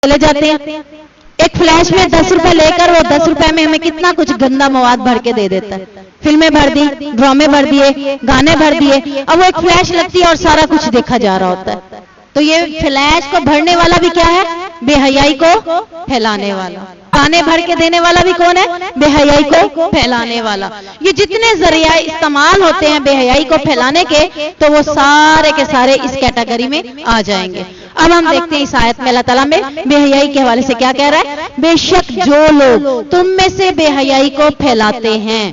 چلے جاتے ہیں، ایک فلیش میں 10 روپے لے کر وہ 10 روپے میں ہمیں کتنا کچھ گندا مواد بھر کے دے دیتا ہے، فلمیں بھر دی، ڈرامے بھر دیے، گانے بھر دیے، اب وہ ایک فلیش لگتی ہے اور سارا کچھ دیکھا جا رہا ہوتا ہے۔ تو یہ فلیش کو بھرنے والا بھی کیا ہے؟ بے حیائی کو پھیلانے والا۔ گانے بھر کے دینے والا بھی کون ہے؟ بے حیائی کو پھیلانے والا۔ یہ جتنے ذریعہ استعمال ہوتے ہیں بے حیائی کو پھیلانے کے، تو وہ سارے کے سارے اس کیٹیگری میں آ جائیں گے۔ اب ہم دیکھتے ہیں اس آیت میں اللہ تعالیٰ میں بے حیائی کے حوالے سے کیا کہہ رہا ہے؟ بے شک جو لوگ تم میں سے بے حیائی کو پھیلاتے ہیں۔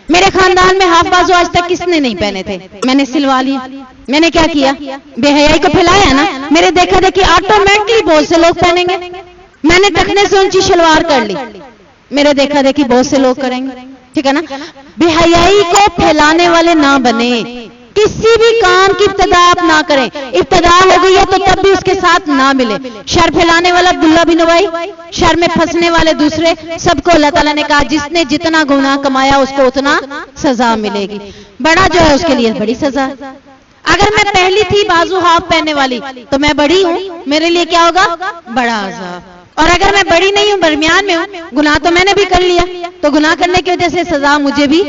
میرے خاندان میں ہاف بازو آج تک کس نے نہیں پہنے تھے؟ میں نے سلوا لیا۔ میں نے کیا کیا؟ بے حیائی کو پھیلایا نا۔ میرے دیکھا دیکھی آٹومیٹکلی بہت سے لوگ پہنیں گے۔ میں نے ٹخنے سے اونچی شلوار کر لی، میرے دیکھا دیکھی بہت سے لوگ کریں گے، ٹھیک ہے نا؟ بے حیائی کو پھیلانے والے نہ بنے۔ کسی بھی کام کی ابتدا آپ نہ کریں، ابتدا ہو گئی ہے تو تب بھی اس کے ساتھ نہ ملے۔ شر پھیلانے والا عبداللہ بن ابی، شر میں پھنسنے والے دوسرے، سب کو اللہ تعالیٰ نے کہا جس نے جتنا گناہ کمایا اس کو اتنا سزا ملے گی۔ بڑا جو ہے اس کے لیے بڑی سزا۔ اگر میں پہلی تھی بازو ہاف پہننے والی تو میں بڑی ہوں، میرے لیے کیا ہوگا؟ بڑا عذاب۔ اور اگر میں بڑی نہیں ہوں، درمیان میں ہوں، گناہ تو میں نے بھی کر لیا، تو گناہ کرنے کی وجہ سے سزا مجھے بھی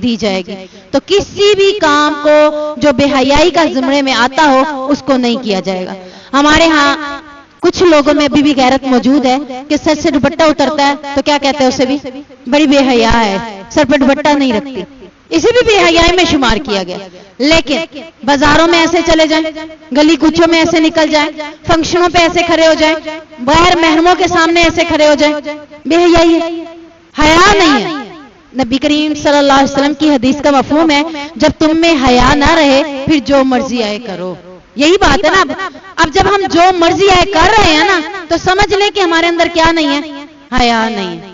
دی جائے گی۔ تو کسی بھی کام کو جو بے حیائی کا زمرے میں آتا ہو اس کو نہیں کیا جائے گا۔ ہمارے ہاں کچھ لوگوں میں ابھی بھی غیرت موجود ہے کہ سر سے دوپٹہ اترتا ہے تو کیا کہتے ہیں اسے بھی؟ بڑی بے حیا ہے، سر پہ دوپٹہ نہیں رکھتی، اسے بھی بے حیائی میں شمار کیا گیا۔ لیکن بازاروں میں ایسے چلے جائیں، گلی کوچوں میں ایسے نکل جائیں، فنکشنوں پہ ایسے کھڑے ہو جائیں، غیر محرموں کے سامنے ایسے کھڑے ہو جائیں، بے حیائی ہے، حیا نہیں ہے۔ نبی کریم صلی اللہ علیہ وسلم کی حدیث کا مفہوم ہے جب تم میں حیا نہ رہے پھر جو مرضی آئے کرو۔ یہی بات ہے نا۔ اب جب ہم جو مرضی آئے کر رہے ہیں نا تو سمجھ لیں کہ ہمارے اندر کیا نہیں ہے؟ حیا نہیں ہے۔